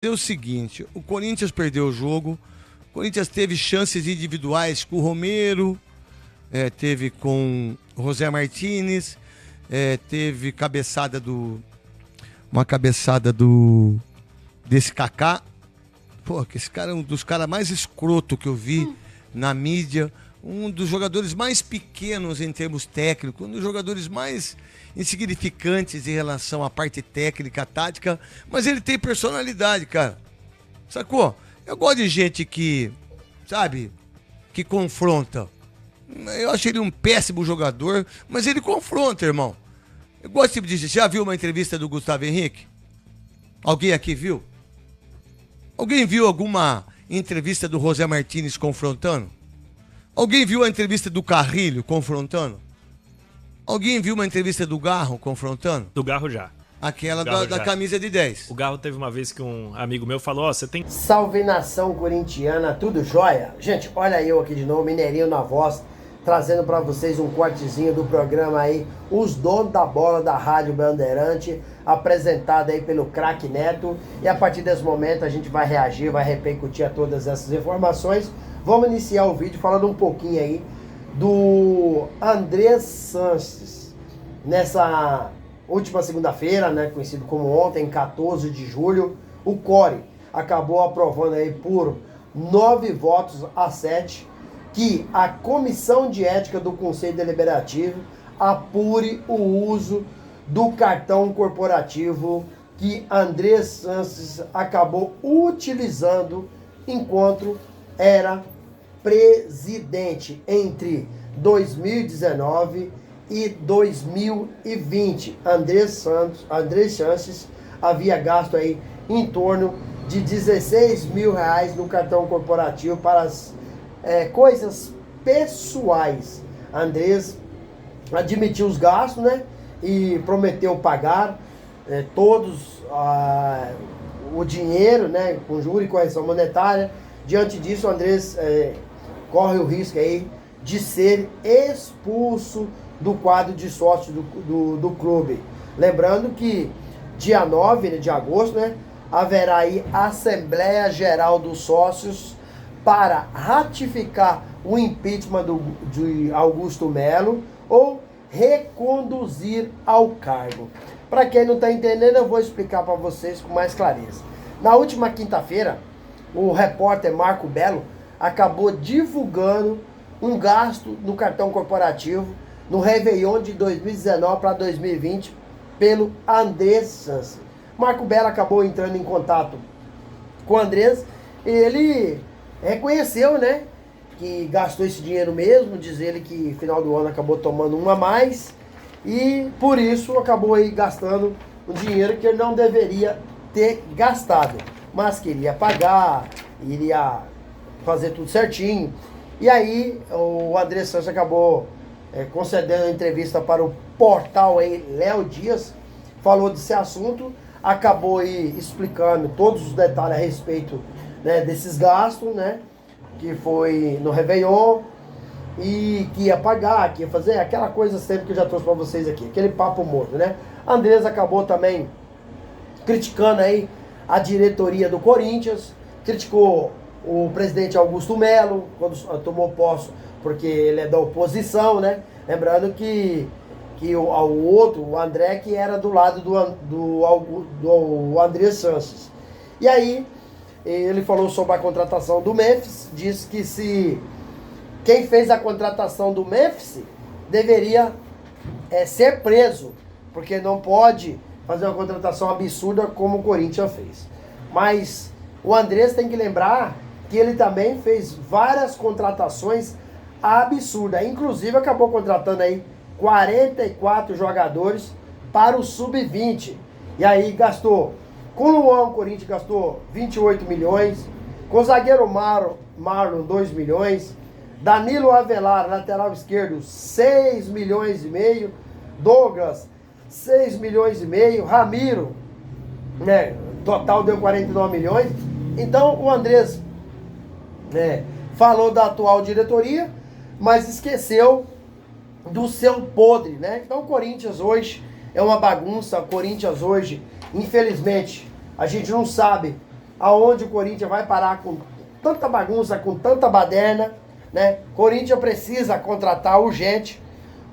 É o seguinte, o Corinthians perdeu o jogo, o Corinthians teve chances individuais com o Romero, teve com o José Martínez, teve uma cabeçada desse Kaká. Pô, que esse cara é um dos caras mais escroto que eu vi na mídia, um dos jogadores mais pequenos em termos técnicos, um dos jogadores mais insignificantes em relação à parte técnica, tática, mas ele tem personalidade, cara. Sacou? Eu gosto de gente que, sabe, que confronta. Eu acho ele um péssimo jogador, mas ele confronta, irmão. Eu gosto de... Já viu uma entrevista do Gustavo Henrique? Alguém aqui viu? Alguém viu alguma entrevista do José Martínez confrontando? Alguém viu a entrevista do Carrilho confrontando? Alguém viu uma entrevista do Garro confrontando? Do Garro já. Aquela da camisa de 10. O Garro teve uma vez que um amigo meu falou, ó, você tem... Salve nação corintiana, tudo jóia? Gente, olha eu aqui de novo, Mineirinho na voz, trazendo pra vocês um cortezinho do programa aí, Os Donos da Bola da Rádio Bandeirante, apresentado aí pelo Craque Neto. E a partir desse momento a gente vai reagir, vai repercutir a todas essas informações. Vamos iniciar o vídeo falando um pouquinho aí do Andrés Sanches. Nessa última segunda-feira, né, conhecido como ontem, 14 de julho, o CORE acabou aprovando aí por 9 votos a 7 que a Comissão de Ética do Conselho Deliberativo apure o uso do cartão corporativo que Andrés Sanches acabou utilizando enquanto era presidente entre 2019 e 2020. Andrés Sanches havia gasto aí em torno de 16 mil reais no cartão corporativo para as coisas pessoais. Andrés admitiu os gastos, né? E prometeu pagar todos o dinheiro, né? Com juros e correção monetária. Diante disso, o Andrés corre o risco aí de ser expulso do quadro de sócio do clube. Lembrando que dia 9 de agosto, né, haverá aí a Assembleia Geral dos Sócios para ratificar o impeachment de Augusto Melo ou reconduzir ao cargo. Para quem não está entendendo, eu vou explicar para vocês com mais clareza. Na última quinta-feira, o repórter Marco Belo acabou divulgando um gasto no cartão corporativo no Réveillon de 2019 para 2020 pelo Andrés Sanches. Marco Belo acabou entrando em contato com o Andrés e ele reconheceu, né, que gastou esse dinheiro mesmo, diz ele que no final do ano acabou tomando uma a mais e por isso acabou aí gastando um dinheiro que ele não deveria ter gastado, mas queria pagar, iria fazer tudo certinho. E aí o Andrés Sanches acabou concedendo a entrevista para o portal aí Léo Dias, falou desse assunto, acabou aí explicando todos os detalhes a respeito, né, desses gastos, né, que foi no Réveillon e que ia pagar, que ia fazer aquela coisa sempre que eu já trouxe para vocês aqui, aquele papo morto, né. Andrés acabou também criticando aí a diretoria do Corinthians, criticou o presidente Augusto Melo quando tomou posse, porque ele é da oposição, né? Lembrando que o André, que era do lado do Andrés Sanches. E aí ele falou sobre a contratação do Memphis, disse que se quem fez a contratação do Memphis deveria ser preso, porque não pode fazer uma contratação absurda como o Corinthians fez. Mas o Andrés tem que lembrar que ele também fez várias contratações absurdas. Inclusive acabou contratando aí 44 jogadores para o Sub-20. E aí gastou, com o Luan, o Corinthians gastou 28 milhões, com o zagueiro Marlon 2 milhões, Danilo Avelar, lateral esquerdo, 6 milhões e meio, Douglas, 6 milhões e meio, Ramiro, né, total deu 49 milhões. Então o Andrés falou da atual diretoria, mas esqueceu do seu podre, né? Então o Corinthians hoje é uma bagunça. O Corinthians hoje, infelizmente, a gente não sabe aonde o Corinthians vai parar com tanta bagunça, com tanta baderna, né? Corinthians precisa contratar urgente,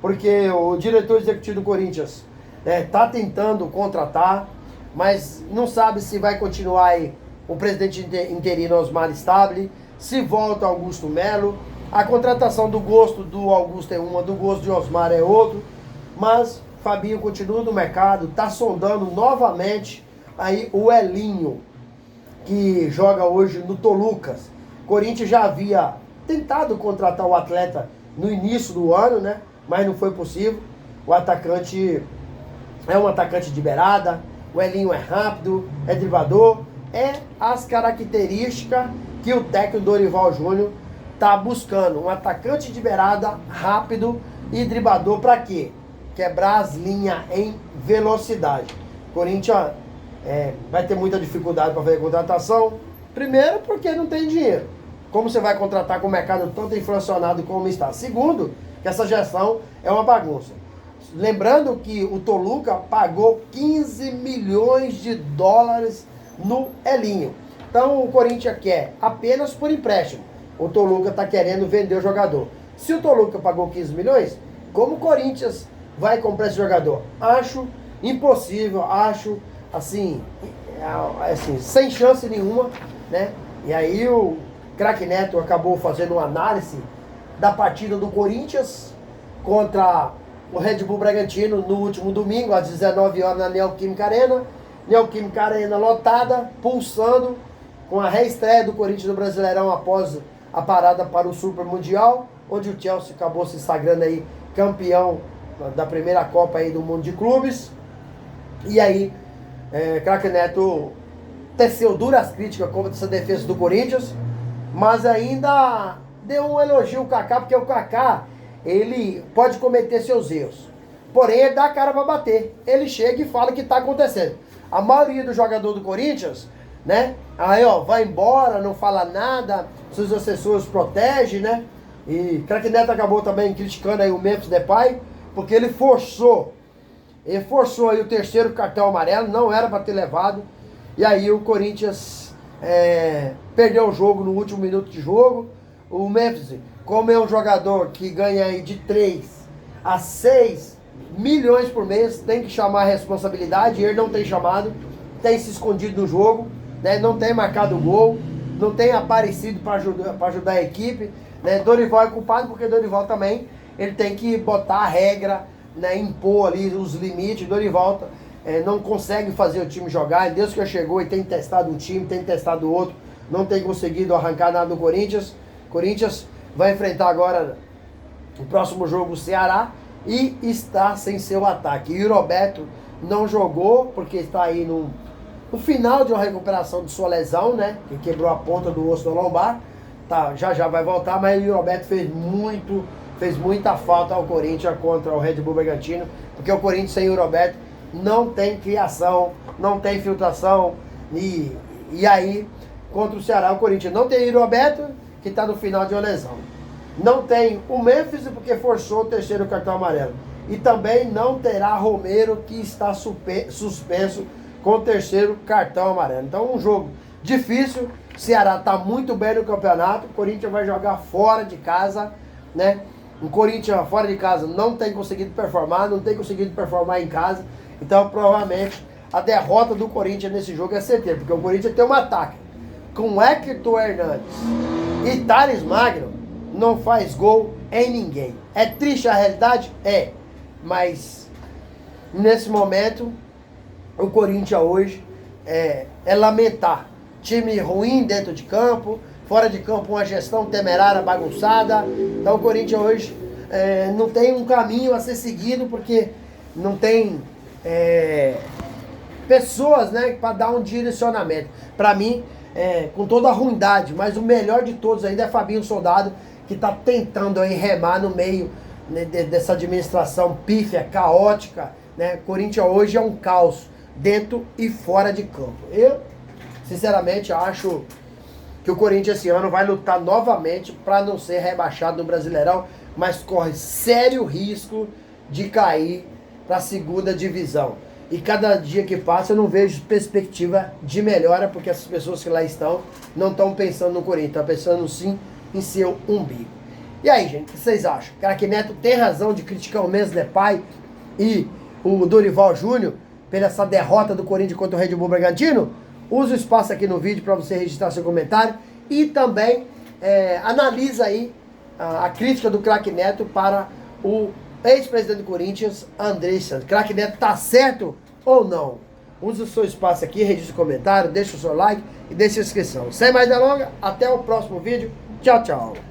porque o diretor executivo do Corinthians tá tentando contratar, mas não sabe se vai continuar aí o presidente interino Osmar Stabile, se volta Augusto Melo. A contratação do gosto do Augusto é uma, do gosto de Osmar é outro, mas Fabinho continua no mercado, está sondando novamente aí o Elinho, que joga hoje no Tolucas. Corinthians já havia tentado contratar o atleta no início do ano, né? Mas não foi possível. O atacante é um atacante de beirada, o Elinho é rápido, é driblador, é as características que o técnico Dorival Júnior está buscando. Um atacante de beirada, rápido e driblador para quê? Quebrar as linhas em velocidade. Corinthians vai ter muita dificuldade para fazer contratação. Primeiro, porque não tem dinheiro. Como você vai contratar com o mercado tanto inflacionado como está? Segundo, que essa gestão é uma bagunça. Lembrando que o Toluca pagou 15 milhões de dólares no Elinho. Então o Corinthians quer apenas por empréstimo. O Toluca está querendo vender o jogador. Se o Toluca pagou 15 milhões, como o Corinthians vai comprar esse jogador? Acho impossível, acho assim, sem chance nenhuma, né? E aí o Craque Neto acabou fazendo uma análise da partida do Corinthians contra o Red Bull Bragantino no último domingo, às 19 horas na Neoquímica Arena. Neoquímica Arena lotada, pulsando, com a reestreia do Corinthians no Brasileirão após a parada para o Super Mundial, onde o Chelsea acabou se sagrando aí campeão da primeira Copa aí do Mundo de Clubes. E aí, Craque Neto teceu duras críticas contra essa defesa do Corinthians, mas ainda deu um elogio ao Kaká, porque o Kaká, ele pode cometer seus erros, porém ele dá a cara para bater, ele chega e fala o que está acontecendo. A maioria do jogador do Corinthians, né, aí ó, vai embora, não fala nada, seus assessores protegem, né, e Craque Neto acabou também criticando aí o Memphis Depay, porque ele forçou aí o terceiro cartão amarelo, não era para ter levado, e aí o Corinthians perdeu o jogo no último minuto de jogo. O Memphis, como é um jogador que ganha aí de 3 a 6 milhões por mês, tem que chamar a responsabilidade, ele não tem chamado, tem se escondido no jogo, né, não tem marcado o gol, não tem aparecido para ajudar a equipe, né. Dorival é culpado porque Dorival também, ele tem que botar a regra, né, impor ali os limites. Dorival não consegue fazer o time jogar, desde que chegou e tem testado um time, tem testado outro, não tem conseguido arrancar nada do Corinthians. Corinthians vai enfrentar agora o próximo jogo o Ceará e está sem seu ataque. E o Roberto não jogou porque está aí no final de uma recuperação de sua lesão, né? Que quebrou a ponta do osso da lombar. Tá, já vai voltar, mas o Roberto fez muita falta ao Corinthians contra o Red Bull Bragantino, porque o Corinthians sem o Roberto não tem criação, não tem filtração. E aí, contra o Ceará, o Corinthians não tem o Roberto, que está no final de uma lesão. Não tem o Memphis, porque forçou o terceiro cartão amarelo. E também não terá Romero, que está suspenso com o terceiro cartão amarelo. Então, um jogo difícil. O Ceará está muito bem no campeonato. O Corinthians vai jogar fora de casa, né? O Corinthians fora de casa não tem conseguido performar, não tem conseguido performar em casa. Então, provavelmente, a derrota do Corinthians nesse jogo é certeira, porque o Corinthians tem um ataque com Hector Hernandes e Thales Magno, não faz gol em ninguém. É triste a realidade? É. Mas, nesse momento, o Corinthians hoje é lamentar. Time ruim dentro de campo, fora de campo uma gestão temerária, bagunçada. Então o Corinthians hoje não tem um caminho a ser seguido, porque não tem pessoas, né, para dar um direcionamento. Para mim, com toda a ruindade, mas o melhor de todos ainda é Fabinho Soldado, que está tentando aí remar no meio, né, dessa administração pífia, caótica, né? Corinthians hoje é um caos, dentro e fora de campo. Eu, sinceramente, acho que o Corinthians esse ano vai lutar novamente para não ser rebaixado no Brasileirão, mas corre sério risco de cair para a segunda divisão. E cada dia que passa eu não vejo perspectiva de melhora, porque essas pessoas que lá estão não estão pensando no Corinthians, estão pensando sim em seu umbigo. E aí, gente, o que vocês acham? Craque Neto tem razão de criticar o Mendes Depay e o Dorival Júnior pela essa derrota do Corinthians contra o Red Bull Bragantino? Use o espaço aqui no vídeo para você registrar seu comentário e também analisa aí a crítica do Craque Neto para o ex-presidente do Corinthians, André Santos. Craque Neto tá certo ou não? Use o seu espaço aqui, registre o comentário, deixa o seu like e deixa a inscrição. Sem mais delongas, até o próximo vídeo. Tchau, tchau.